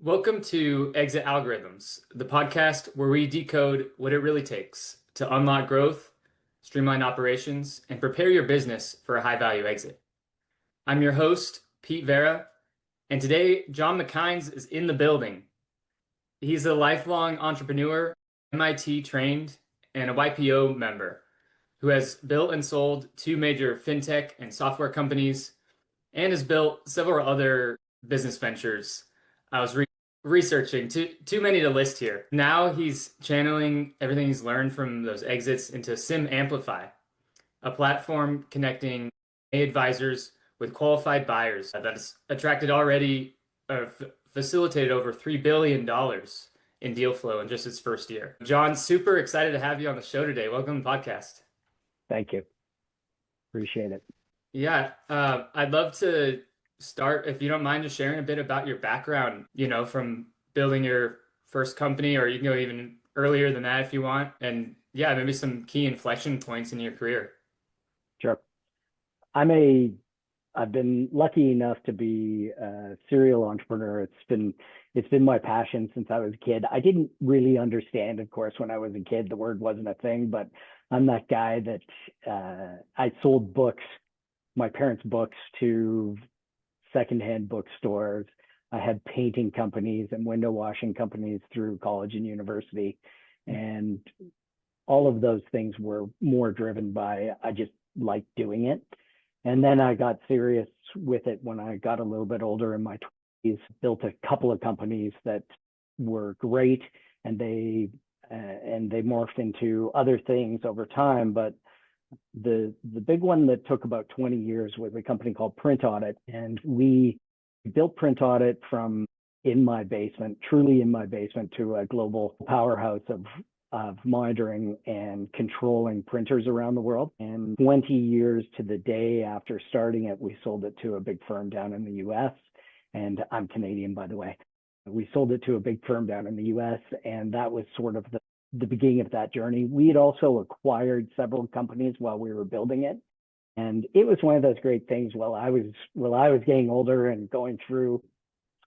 Welcome to Exit Algorithms, the podcast where we decode what it really takes to unlock growth, streamline operations, and prepare your business for a high-value exit. I'm your host, Pete Vera, and today John MacInnes is in the building. He's a lifelong entrepreneur, MIT trained, and a YPO member who has built and sold two major fintech and software companies and has built several other business ventures. I was researching too many to list here. Now he's channeling everything he's learned from those exits into SimAmplify, a platform connecting advisors with qualified buyers that has attracted already facilitated over $3 billion in deal flow in just its first year. John, super excited to have you on the show today. Welcome to the podcast. Thank you. Appreciate it. Yeah, I'd love to start, if you don't mind, just sharing a bit about your background, from building your first company, or you can go even earlier than that if you want. And yeah, maybe some key inflection points in your career. Sure. I've been lucky enough to be a serial entrepreneur. It's been my passion since I was a kid. I didn't really understand, of course, when I was a kid, the word wasn't a thing, but I'm that guy that I sold books, my parents' books, to secondhand bookstores. I had painting companies and window washing companies through college and university. And all of those things were more driven by, I just liked doing it. And then I got serious with it when I got a little bit older, in my 20s, built a couple of companies that were great, and they morphed into other things over time. But the big one that took about 20 years was a company called Print Audit. And we built Print Audit from in my basement, truly in my basement, to a global powerhouse of monitoring and controlling printers around the world. And 20 years to the day after starting it, we sold it to a big firm down in the US. And I'm Canadian, by the way. We sold it to a big firm down in the US, and that was sort of the beginning of that journey. We had also acquired several companies while we were building it. And it was one of those great things. While I was getting older and going through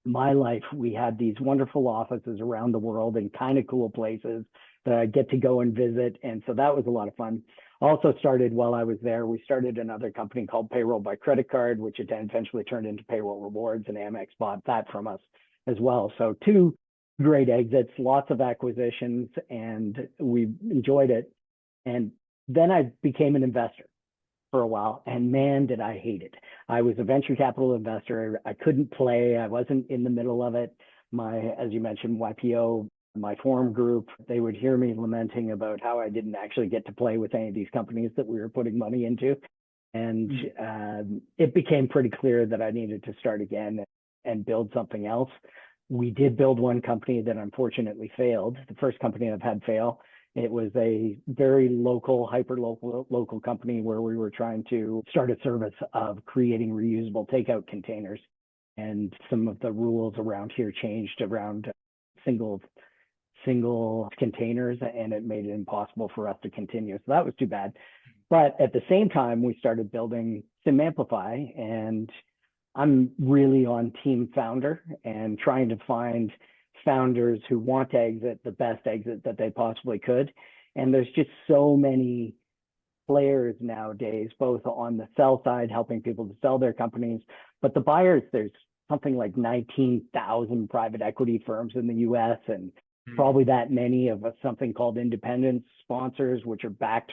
my life, we had these wonderful offices around the world in kind of cool places that I get to go and visit. And so that was a lot of fun. Also started while I was there, we started another company called Payroll by Credit Card, which eventually turned into Payroll Rewards, and Amex bought that from us as well. So two great exits, lots of acquisitions, and we enjoyed it. And then I became an investor for a while, and man, did I hate it. I was a venture capital investor. I couldn't play. I wasn't in the middle of it. As you mentioned, YPO, my forum group, they would hear me lamenting about how I didn't actually get to play with any of these companies that we were putting money into. And it became pretty clear that I needed to start again and build something else. We did build one company that unfortunately failed. The first company I've had fail. It was a very local, hyper-local company where we were trying to start a service of creating reusable takeout containers. And some of the rules around here changed around single containers, and it made it impossible for us to continue. So that was too bad. But at the same time, we started building SimAmplify, and I'm really on team founder and trying to find founders who want to exit the best exit that they possibly could. And there's just so many players nowadays, both on the sell side, helping people to sell their companies, but the buyers, there's something like 19,000 private equity firms in the US, and probably that many of something called independent sponsors, which are backed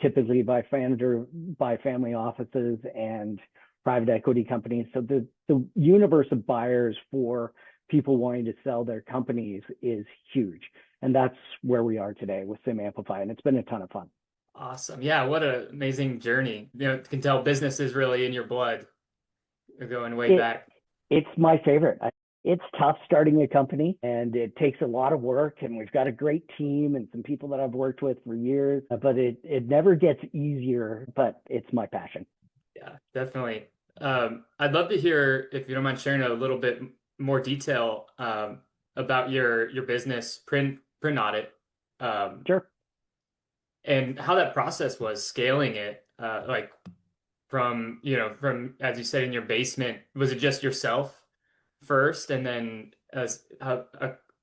typically by family offices and private equity companies. So the universe of buyers for people wanting to sell their companies is huge. And that's where we are today with SimAmplify. And it's been a ton of fun. Awesome. Yeah, what an amazing journey. You can tell business is really in your blood. You're going way back. It's my favorite. It's tough starting a company, and it takes a lot of work, and we've got a great team and some people that I've worked with for years, but it never gets easier, but it's my passion. Yeah, definitely. I'd love to hear, if you don't mind sharing a little bit more detail about your business, Print Audit. Sure. And how that process was scaling it, like from, as you said, in your basement. Was it just yourself first, and then as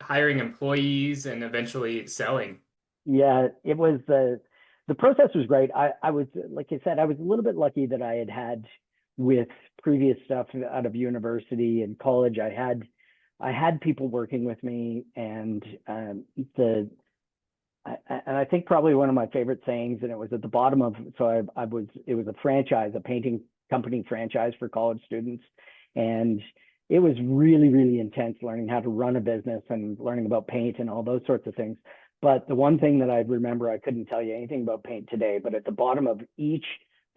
hiring employees and eventually selling. Yeah, it was the process was great. I was, like I said, I was a little bit lucky that I had with previous stuff out of university and college. I had people working with me, and the and I think probably one of my favorite sayings, and it was at the bottom of, so I was, it was a franchise, a painting company franchise for college students. And it was really, really intense learning how to run a business and learning about paint and all those sorts of things. But the one thing that I remember, I couldn't tell you anything about paint today, but at the bottom of each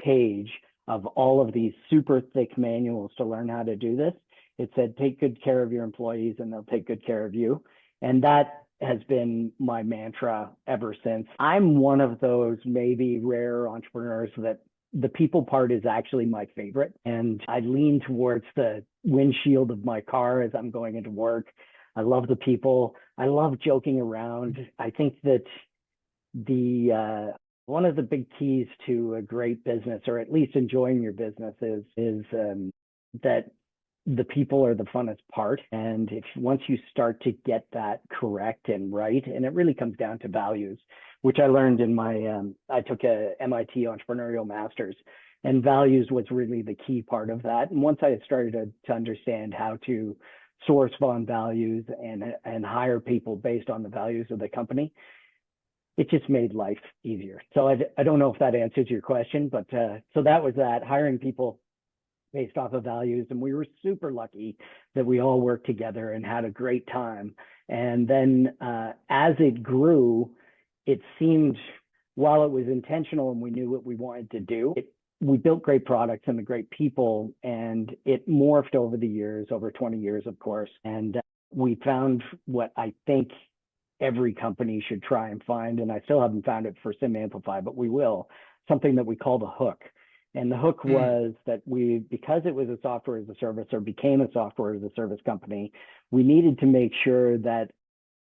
page of all of these super thick manuals to learn how to do this, it said, take good care of your employees and they'll take good care of you. And that has been my mantra ever since. I'm one of those maybe rare entrepreneurs that the people part is actually my favorite. And I lean towards the windshield of my car as I'm going into work. I love the people. I love joking around. I think that the one of the big keys to a great business, or at least enjoying your business, is that the people are the funnest part. And if once you start to get that correct and right, and it really comes down to values, which I learned in my I took a MIT entrepreneurial masters, and values was really the key part of that. And once I started to understand how to source on values and hire people based on the values of the company, it just made life easier. So I don't know if that answers your question, but so that was that, hiring people based off of values. And we were super lucky that we all worked together and had a great time. And then as it grew, it seemed, while it was intentional and we knew what we wanted to do, we built great products and the great people, and it morphed over the years, over 20 years, of course. And we found what I think every company should try and find, and I still haven't found it for SimAmplify, but we will, something that we call the hook. And the hook was that because it was a software as a service, or became a software as a service company, we needed to make sure that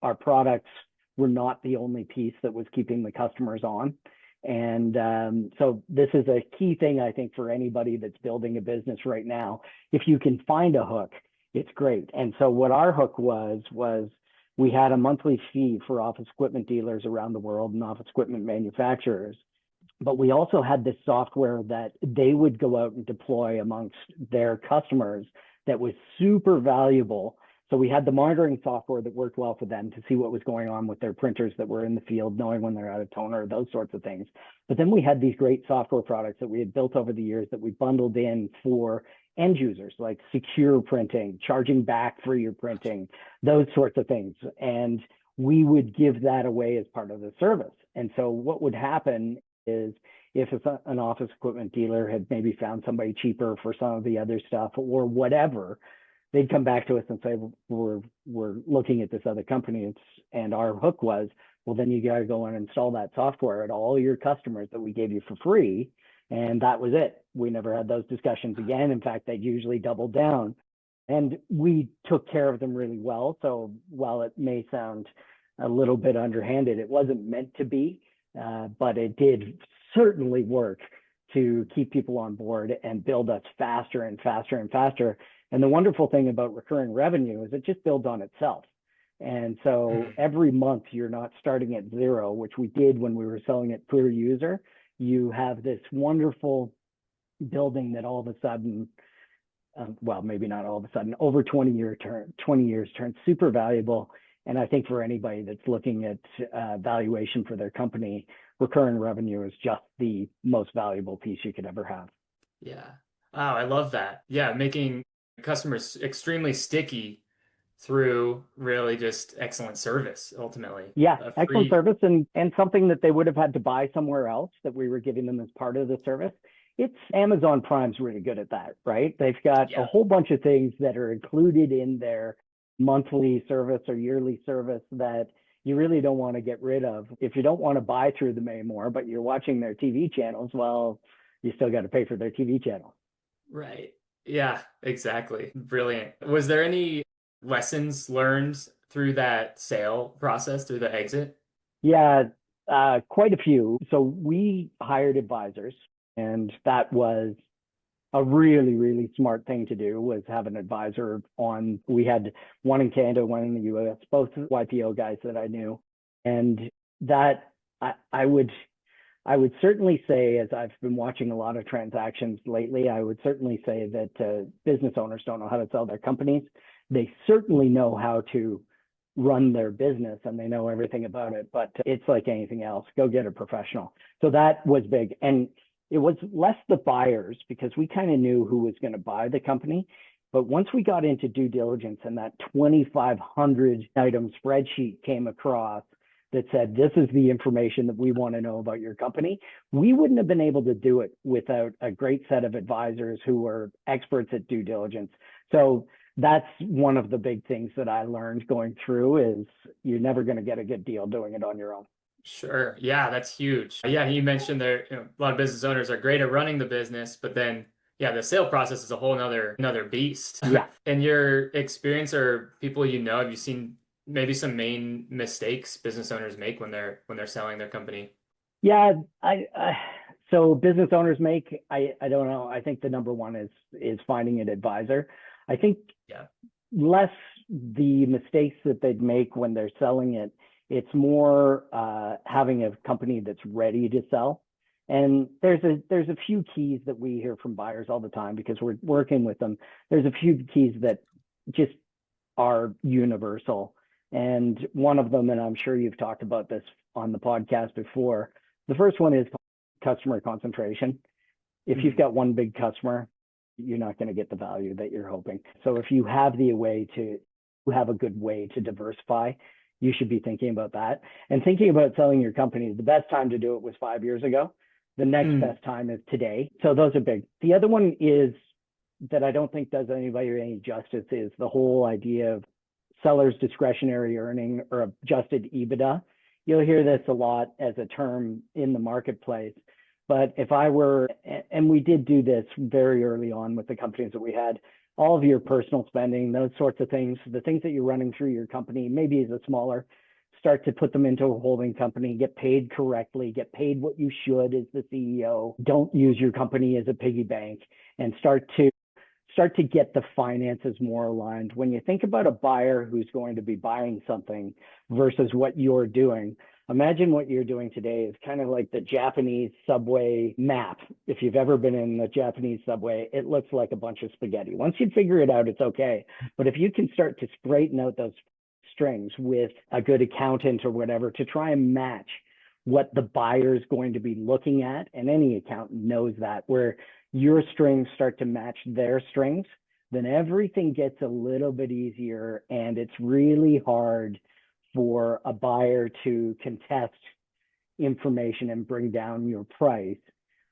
our products were not the only piece that was keeping the customers on. And so this is a key thing, I think, for anybody that's building a business right now. If you can find a hook, it's great. And so what our hook was we had a monthly fee for office equipment dealers around the world and office equipment manufacturers. But we also had this software that they would go out and deploy amongst their customers that was super valuable. So we had the monitoring software that worked well for them to see what was going on with their printers that were in the field, knowing when they're out of toner, those sorts of things. But then we had these great software products that we had built over the years that we bundled in for end users, like secure printing, charging back for your printing, those sorts of things. And we would give that away as part of the service. And so what would happen is, if an office equipment dealer had maybe found somebody cheaper for some of the other stuff or whatever, they'd come back to us and say, we're looking at this other company. And our hook was, well, then you got to go and install that software at all your customers that we gave you for free. And that was it. We never had those discussions again. In fact, they usually doubled down. And we took care of them really well. So while it may sound a little bit underhanded, it wasn't meant to be, but it did certainly work to keep people on board and build us faster and faster and faster. And the wonderful thing about recurring revenue is it just builds on itself. And so every month you're not starting at zero, which we did when we were selling it per user. You have this wonderful building that all of a sudden, well, maybe not all of a sudden, over 20 years turns super valuable. And I think for anybody that's looking at valuation for their company, recurring revenue is just the most valuable piece you could ever have. Yeah. Wow, I love that. Yeah, making customers extremely sticky through really just excellent service, ultimately. Yeah, A excellent free, service, and something that they would have had to buy somewhere else that we were giving them as part of the service. It's Amazon Prime's really good at that, right? They've got a yeah, whole bunch of things that are included in their monthly service or yearly service that you really don't want to get rid of. If you don't want to buy through them anymore, but you're watching their TV channels, well, you still got to pay for their TV channel. right. Yeah, exactly. Brilliant. Was there any lessons learned through that sale process, through the exit? Yeah, quite a few. So we hired advisors, and that was a really, really smart thing to do was have an advisor on. We had one in Canada, one in the US, both YPO guys that I knew. And that I would certainly say, as I've been watching a lot of transactions lately, I would certainly say that business owners don't know how to sell their companies. They certainly know how to run their business and they know everything about it, but it's like anything else. Go get a professional. So that was big. And it was less the buyers because we kind of knew who was going to buy the company. But once we got into due diligence and that 2,500 item spreadsheet came across that said, this is the information that we want to know about your company, we wouldn't have been able to do it without a great set of advisors who were experts at due diligence. So that's one of the big things that I learned going through is you're never going to get a good deal doing it on your own. Sure. Yeah, that's huge. Yeah, you mentioned there, a lot of business owners are great at running the business, but then yeah, the sale process is a whole another beast. Yeah. In your experience or people you know, have you seen maybe some main mistakes business owners make when they're selling their company? Yeah, so business owners make, I don't know. I think the number one is finding an advisor. I think Yeah. less the mistakes that they'd make when they're selling it. It's more having a company that's ready to sell. And there's a few keys that we hear from buyers all the time because we're working with them. There's a few keys that just are universal. And one of them, and I'm sure you've talked about this on the podcast before, the first one is customer concentration. If you've got one big customer, you're not going to get the value that you're hoping. So if you have a good way to diversify, you should be thinking about that. And thinking about selling your company, the best time to do it was 5 years ago. The next best time is today. So those are big. The other one is that I don't think does anybody any justice is the whole idea of seller's discretionary earning or adjusted EBITDA. You'll hear this a lot as a term in the marketplace. But if I were, and we did do this very early on with the companies that we had, all of your personal spending, those sorts of things, the things that you're running through your company, maybe as a smaller, start to put them into a holding company, get paid correctly, get paid what you should as the CEO. Don't use your company as a piggy bank and start to get the finances more aligned. When you think about a buyer who's going to be buying something versus what you're doing, imagine what you're doing today is kind of like the Japanese subway map. If you've ever been in the Japanese subway, it looks like a bunch of spaghetti. Once you figure it out, it's okay. But if you can start to straighten out those strings with a good accountant or whatever to try and match what the buyer's going to be looking at, and any accountant knows that, where your strings start to match their strings, then everything gets a little bit easier, and it's really hard for a buyer to contest information and bring down your price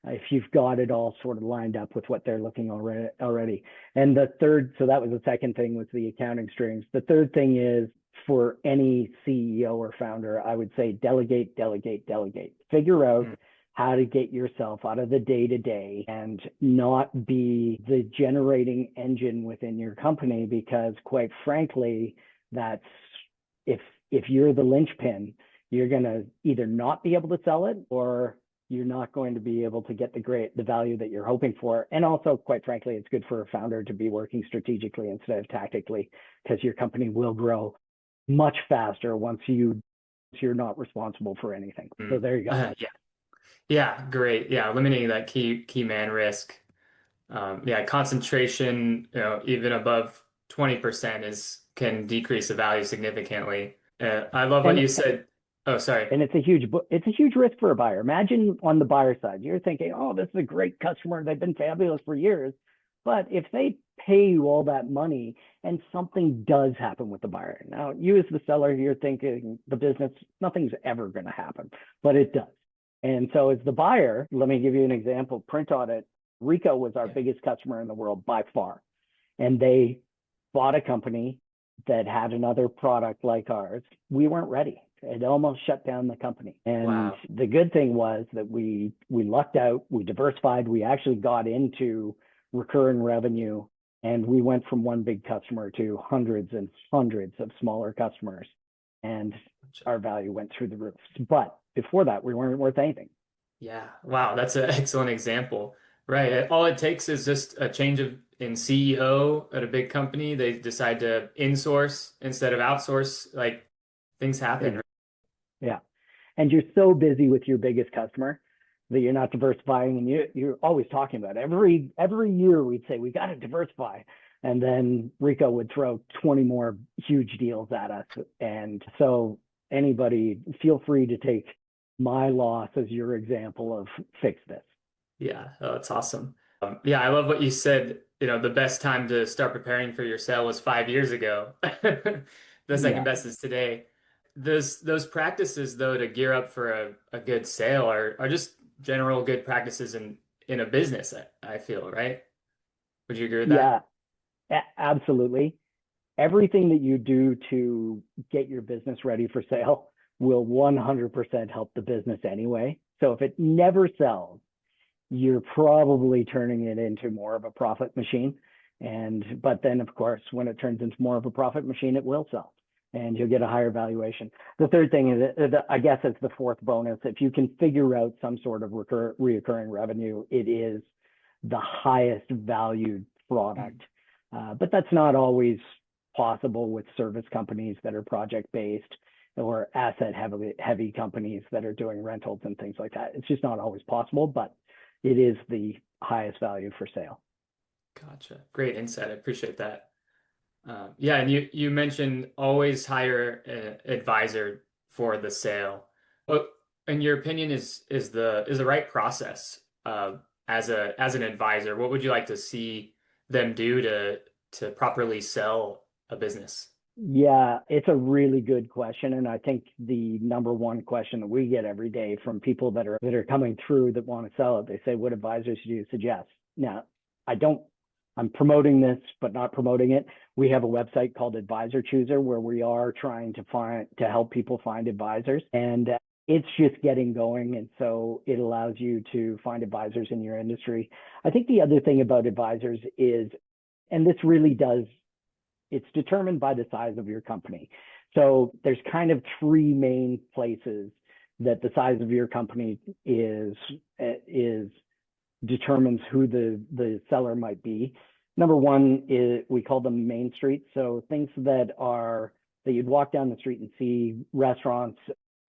if you've got it all sort of lined up with what they're looking already. And the third, so that was the second thing, was the accounting strings. The third thing is, for any CEO or founder, I would say delegate, delegate, delegate. Figure out how to get yourself out of the day-to-day and not be the generating engine within your company, because quite frankly, that's if you're the linchpin, you're going to either not be able to sell it, or you're not going to be able to get the value that you're hoping for. And also, quite frankly, it's good for a founder to be working strategically instead of tactically, because your company will grow much faster once you're not responsible for anything. So there you go. Yeah, great. Yeah, eliminating that key man risk. Yeah, concentration, even above 20% can decrease the value significantly. I love what you said. Oh, sorry. And it's a huge risk for a buyer. Imagine on the buyer side, you're thinking, oh, this is a great customer. They've been fabulous for years. But if they pay you all that money and something does happen with the buyer, now you as the seller, you're thinking the business, nothing's ever going to happen, but it does. And so as the buyer, let me give you an example. Print Audit, Rico was our biggest customer in the world by far. And they bought a company that had another product like ours. We weren't ready. It almost shut down the company. And the good thing was that we lucked out, we diversified, we actually got into recurring revenue, and we went from one big customer to hundreds and hundreds of smaller customers, and our value went through the roof. But before that, we weren't worth anything. Yeah. Wow. That's an excellent example. Right. All it takes is just a change in CEO at a big company. They decide to insource instead of outsource. Like things happen. Yeah. And you're so busy with your biggest customer that you're not diversifying, and you're always talking about it. Every year we'd say we got to diversify, and then Rico would throw 20 more huge deals at us. And so anybody, feel free to take my loss as your example of fix this. Yeah, oh, that's awesome. Yeah, I love what you said. The best time to start preparing for your sale was 5 years ago. The second Yeah. best is today. Those practices, though, to gear up for a good sale are just general good practices in a business, I feel, right? Would you agree with that? Yeah, absolutely. Everything that you do to get your business ready for sale will 100% help the business anyway. So if it never sells, you're probably turning it into more of a profit machine. But then of course, when it turns into more of a profit machine, it will sell and you'll get a higher valuation. The third thing is, I guess it's the fourth bonus. If you can figure out some sort of reoccurring revenue, it is the highest valued product. But that's not always possible with service companies that are project based or asset heavy companies that are doing rentals and things like that. It's just not always possible, but it is the highest value for sale. Gotcha. Great insight. I appreciate that. Yeah, and you mentioned always hire an advisor for the sale. What, in your opinion, is the right process as an advisor? What would you like to see them do to properly sell a business? Yeah, it's a really good question. And I think the number one question that we get every day from people that are coming through that want to sell it, they say, what advisors do you suggest? Now, I don't, I'm promoting this, but not promoting it. We have a website called Advisor Chooser where we are trying to help people find advisors. And it's just getting going. And so it allows you to find advisors in your industry. I think the other thing about advisors is, and this really does, it's determined by the size of your company. So there's kind of three main places that the size of your company is determines who the seller might be. Number one is, we call them main street. So things that you'd walk down the street and see, restaurants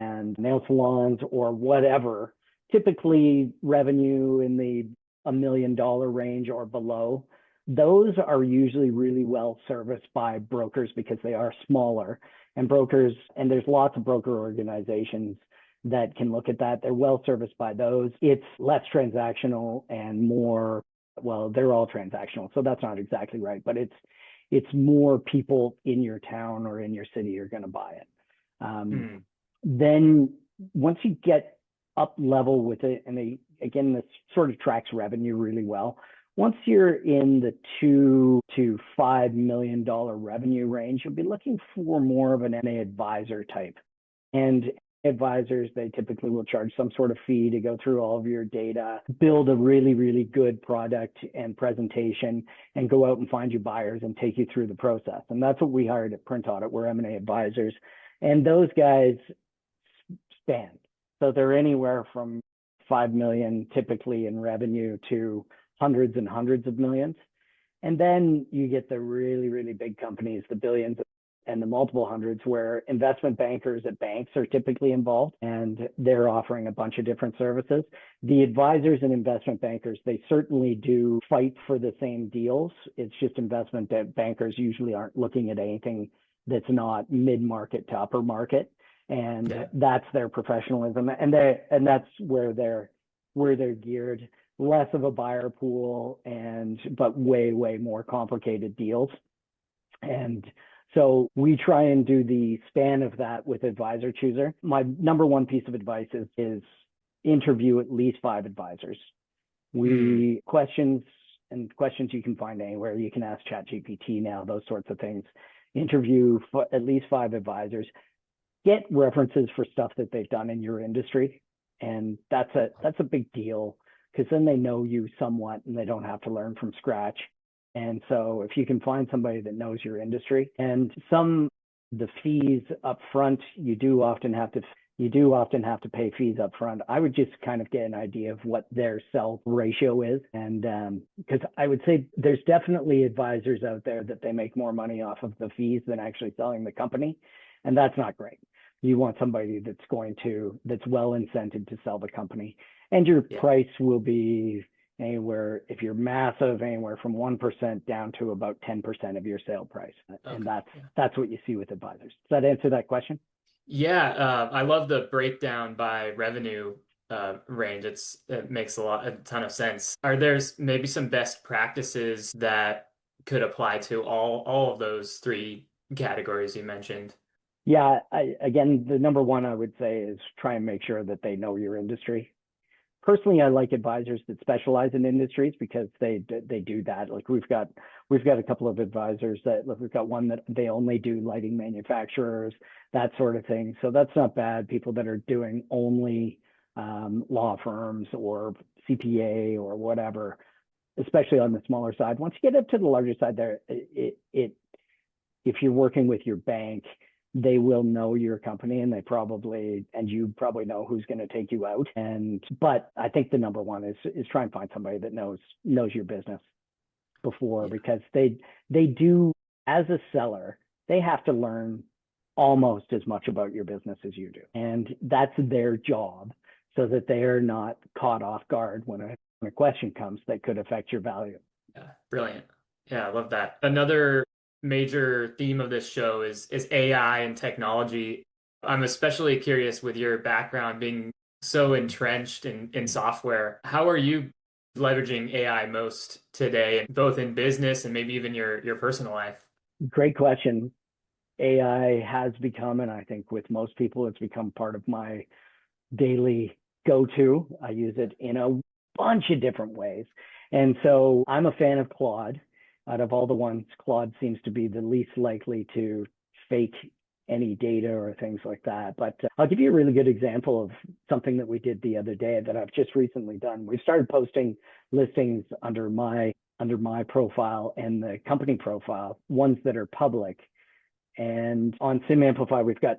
and nail salons or whatever, typically revenue in the $1 million range or below. Those are usually really well serviced by brokers because they are smaller, and brokers, and there's lots of broker organizations that can look at that. They're well serviced by those. It's less transactional and more, well, they're all transactional, so that's not exactly right, but it's more people in your town or in your city are going to buy it. Then once you get up level with it, and again, this sort of tracks revenue really well. Once you're in the $2 to $5 million revenue range, you'll be looking for more of an MA advisor type. And advisors, they typically will charge some sort of fee to go through all of your data, build a really, really good product and presentation, and go out and find you buyers and take you through the process. And that's what we hired at Print Audit. We're M&A advisors. And those guys span. So they're anywhere from 5 million typically in revenue to hundreds and hundreds of millions. And then you get the really, really big companies, the billions and the multiple hundreds, where investment bankers at banks are typically involved, and they're offering a bunch of different services. The advisors and investment bankers, they certainly do fight for the same deals. It's just investment bankers usually aren't looking at anything that's not mid-market to upper market. And that's their professionalism. And that's where they're geared. Less of a buyer pool, but way, way more complicated deals. And so we try and do the span of that with Advisor Chooser. My number one piece of advice is interview at least 5 advisors. Questions you can find anywhere. You can ask ChatGPT now, those sorts of things. Interview at least 5 advisors. Get references for stuff that they've done in your industry. And that's a big deal, because then they know you somewhat and they don't have to learn from scratch. And so if you can find somebody that knows your industry, and the fees up front, you do often have to you do often have to pay fees up front. I would just kind of get an idea of what their sell ratio is. And because I would say there's definitely advisors out there that they make more money off of the fees than actually selling the company. And that's not great. You want somebody that's well incented to sell the company. And your price will be anywhere, if you're massive, anywhere from 1% down to about 10% of your sale price. And that's what you see with advisors. Does that answer that question? Yeah, I love the breakdown by revenue range. It makes a ton of sense. Are there maybe some best practices that could apply to all of those three categories you mentioned? Yeah, again, the number one I would say is try and make sure that they know your industry. Personally, I like advisors that specialize in industries because they do that. Like we've got a couple of advisors we've got one that they only do lighting manufacturers, that sort of thing. So that's not bad. People that are doing only law firms or CPA or whatever, especially on the smaller side. Once you get up to the larger side, if you're working with your bank, they will know your company and you probably know who's going to take you out. But I think the number one is try and find somebody that knows your business before, because they do, as a seller, they have to learn almost as much about your business as you do. And that's their job, so that they are not caught off guard when a question comes that could affect your value. Yeah, brilliant. Yeah, I love that. Another major theme of this show is AI and technology. I'm especially curious, with your background being so entrenched in software, how are you leveraging AI most today, both in business and maybe even your personal life? Great question. AI has become, and I think with most people, it's become part of my daily go-to. I use it in a bunch of different ways. And so I'm a fan of Claude. Out of all the ones, Claude seems to be the least likely to fake any data or things like that. But I'll give you a really good example of something that we did the other day that I've just recently done. We started posting listings under my profile and the company profile, ones that are public. And on SimAmplify, we've got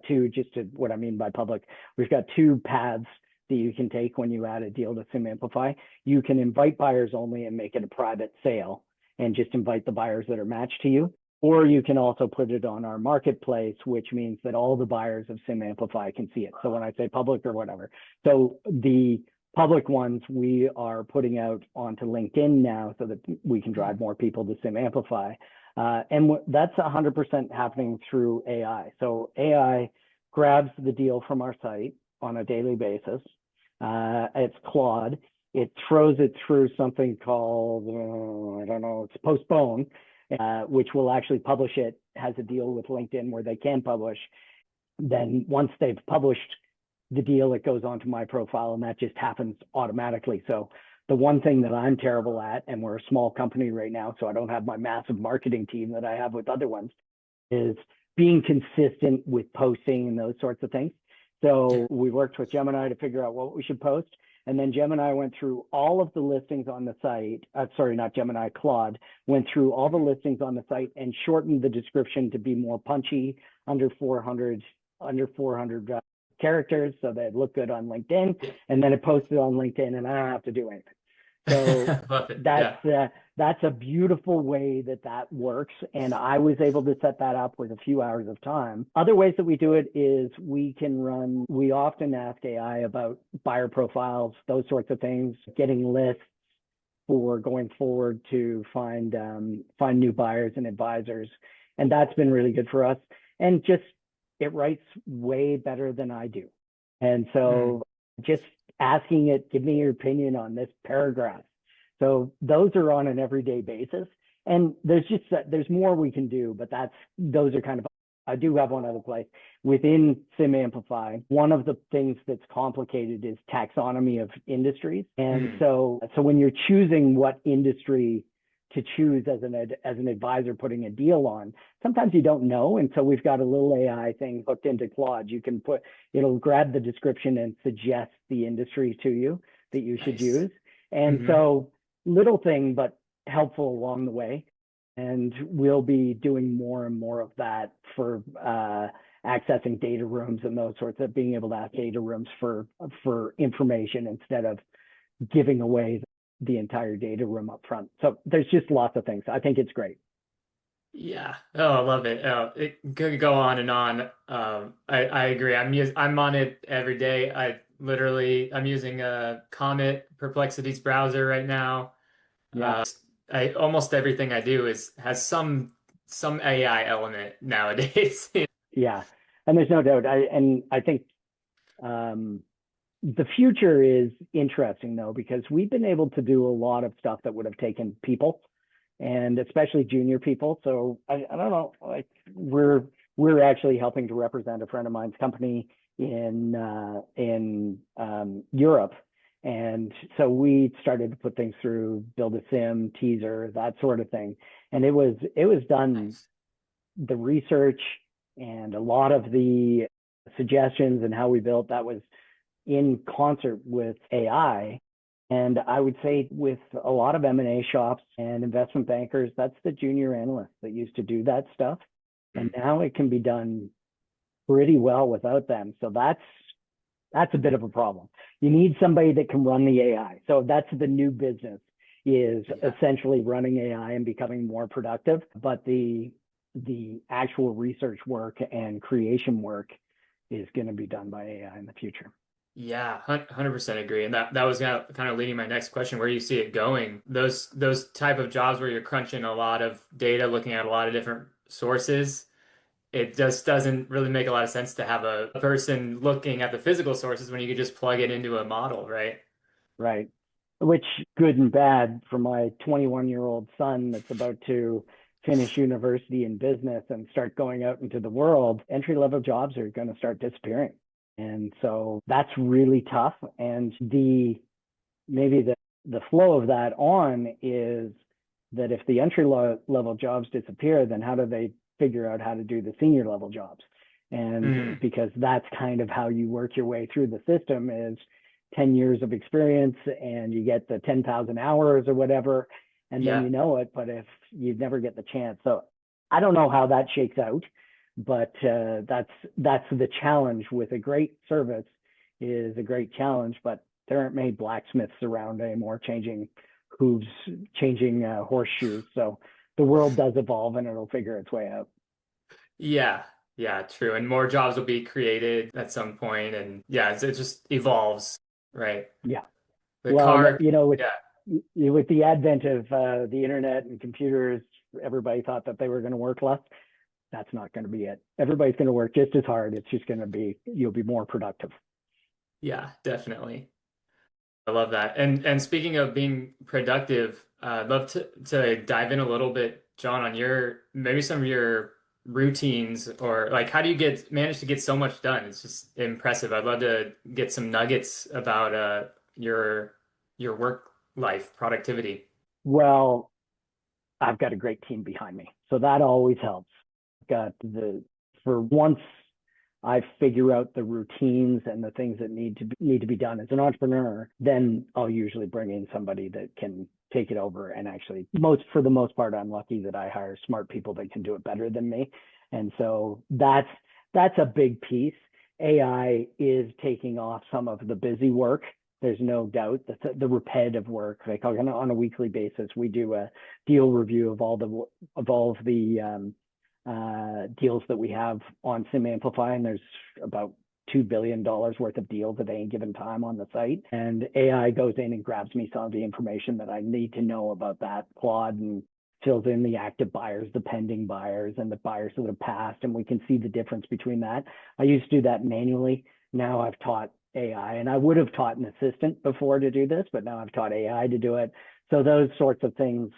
what I mean by public, we've got two paths that you can take when you add a deal to SimAmplify. You can invite buyers only and make it a private sale and just invite the buyers that are matched to you. Or you can also put it on our marketplace, which means that all the buyers of SimAmplify can see it. So when I say public or whatever, so the public ones we are putting out onto LinkedIn now so that we can drive more people to SimAmplify. And that's 100% happening through AI. So AI grabs the deal from our site on a daily basis. It's Claude. It throws it through something called, it's Postpone, which will actually publish it, has a deal with LinkedIn where they can publish. Then once they've published the deal, it goes onto my profile, and that just happens automatically. So the one thing that I'm terrible at, and we're a small company right now, so I don't have my massive marketing team that I have with other ones, is being consistent with posting and those sorts of things. So we worked with Gemini to figure out what we should post. And then Gemini went through all of the listings on the site. Sorry, not Gemini, Claude went through all the listings on the site and shortened the description to be more punchy, under 400 characters, so that it looked good on LinkedIn. And then it posted on LinkedIn, and I don't have to do anything. So that's a beautiful way that works. And I was able to set that up with a few hours of time. Other ways that we do it is we often ask AI about buyer profiles, those sorts of things, getting lists for going forward to find new buyers and advisors. And that's been really good for us. And just, it writes way better than I do. And so just asking it, give me your opinion on this paragraph. So those are on an everyday basis. And there's more we can do, but those are kind of, I do have one other place within SimAmplify. One of the things that's complicated is taxonomy of industries. And so when you're choosing what industry to choose as an advisor putting a deal on, sometimes you don't know. And so we've got a little AI thing hooked into Claude. It'll grab the description and suggest the industry to you that you should use. And so little thing, but helpful along the way. And we'll be doing more and more of that accessing data rooms and those sorts of being able to ask data rooms for information instead of giving away the entire data room up front. So there's just lots of things. I think it's great. Yeah. Oh, I love it. Oh, it could go on and on. I agree. I'm on it every day. I'm using a Comet Perplexity's browser right now. Yeah. I almost everything I do has some AI element nowadays. Yeah. And there's no doubt. I think um, the future is interesting though, because we've been able to do a lot of stuff that would have taken people and especially junior people. So I don't know, like we're actually helping to represent a friend of mine's company in Europe. And so we started to put things through build a sim, teaser, that sort of thing. And it was done, Nice. the research and a lot of the suggestions and how we built that was in concert with AI. And I would say with a lot of M&A shops and investment bankers, that's the junior analysts that used to do that stuff. And now it can be done pretty well without them. So that's a bit of a problem. You need somebody that can run the AI. So that's the new business, is Yeah. essentially running AI and becoming more productive. But the actual research work and creation work is going to be done by AI in the future. Yeah, 100% agree. And that was kind of leading my next question, where you see it going. Those type of jobs where you're crunching a lot of data, looking at a lot of different sources, it just doesn't really make a lot of sense to have a person looking at the physical sources when you could just plug it into a model, right? Right. Which, good and bad for my 21-year-old son that's about to finish university in business and start going out into the world, entry level jobs are going to start disappearing. And so that's really tough. And maybe the flow of that on is that if the entry level jobs disappear, then how do they figure out how to do the senior level jobs? And Mm, because that's kind of how you work your way through the system, is 10 years of experience and you get the 10,000 hours or whatever, and then yeah. you know it. But if you never get the chance, so I don't know how that shakes out, but that's the challenge with a great service, is a great challenge, but there aren't many blacksmiths around anymore changing hooves, changing horseshoes. So the world does evolve and it'll figure its way out. Yeah. Yeah, true. And more jobs will be created at some point, and yeah, it just evolves, right? Yeah. The Well, car, with yeah. the advent of the internet and computers, everybody thought that they were going to work less. That's not going to be it. Everybody's going to work just as hard. It's just going to be, you'll be more productive. Yeah, definitely. I love that. And speaking of being productive, I'd love to dive in a little bit, John, on your maybe some of your routines, or like how do you manage to get so much done? It's just impressive. I'd love to get some nuggets about your work life productivity. Well, I've got a great team behind me, so that always helps. Got for once I figure out the routines and the things that need to be done as an entrepreneur, then I'll usually bring in somebody that can take it over. And actually, for the most part, I'm lucky that I hire smart people that can do it better than me. And so that's a big piece. AI is taking off some of the busy work. There's no doubt that the repetitive work, like on a weekly basis, we do a deal review of all of the deals that we have on SimAmplify, and there's about $2 billion worth of deals at any given time on the site. And AI goes in and grabs me some of the information that I need to know about that quad and fills in the active buyers, the pending buyers, and the buyers that have passed. And we can see the difference between that. I used to do that manually. Now I've taught AI, and I would have taught an assistant before to do this, but now I've taught AI to do it. So those sorts of things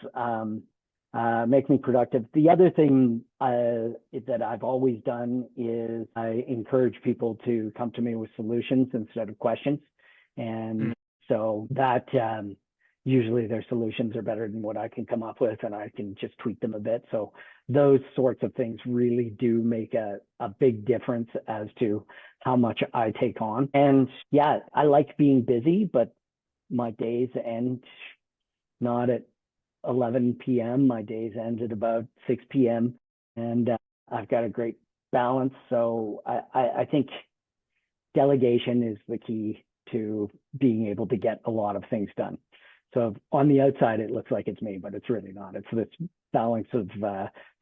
make me productive. The other thing that I've always done is I encourage people to come to me with solutions instead of questions. And Mm, so that usually their solutions are better than what I can come up with, and I can just tweak them a bit. So those sorts of things really do make a big difference as to how much I take on. And yeah, I like being busy, but my days end not at 11 p.m. My days end at about 6 p.m. And I've got a great balance. So I think delegation is the key to being able to get a lot of things done. So on the outside, it looks like it's me, but it's really not. It's this balance of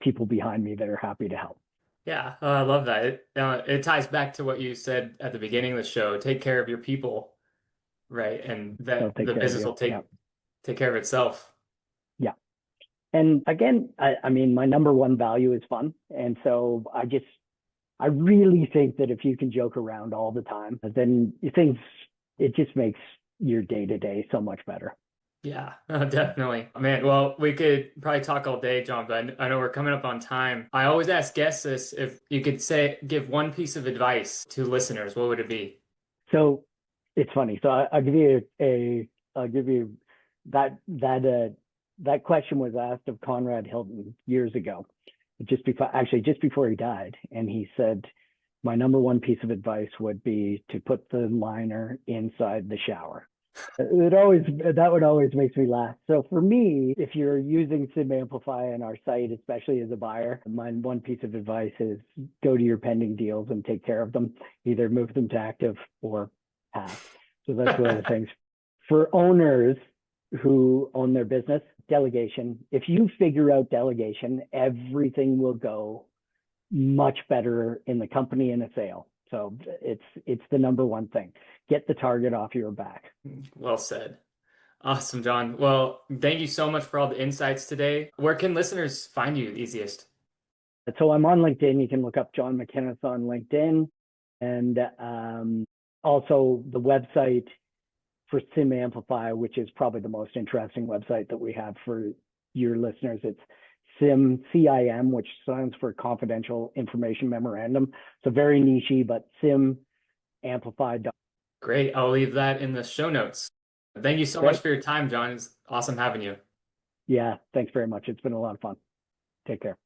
people behind me that are happy to help. Yeah, I love that. It ties back to what you said at the beginning of the show. Take care of your people, right? And They'll that take the care of business you. will Yeah. take care of itself. Yeah. And again, I mean, my number one value is fun. And so I really think that if you can joke around all the time, then it just makes your day to day so much better. Yeah, definitely. Man, well, we could probably talk all day, John, but I know we're coming up on time. I always ask guests this, if you could give one piece of advice to listeners, what would it be? So it's funny. So I'll give you I'll give you that question was asked of Conrad Hilton years ago, just before he died, and he said, "My number one piece of advice would be to put the liner inside the shower." That would always makes me laugh. So for me, if you're using SimAmplify on our site, especially as a buyer, my one piece of advice is go to your pending deals and take care of them. Either move them to active or pass. So that's one of the things. For owners who own their business, delegation. If you figure out delegation, everything will go much better in the company in a sale. So it's the number one thing. Get the target off your back. Well said. Awesome, John. Well, thank you so much for all the insights today. Where can listeners find you easiest? So I'm on LinkedIn. You can look up John MacInnes on LinkedIn, and also the website for SimAmplify, which is probably the most interesting website that we have for your listeners. It's CIM, which stands for Confidential Information Memorandum. So very niche, but SimAmplify. Great. I'll leave that in the show notes. Thank you so much Okay. for your time, John. It's awesome having you. Yeah, thanks very much. It's been a lot of fun. Take care.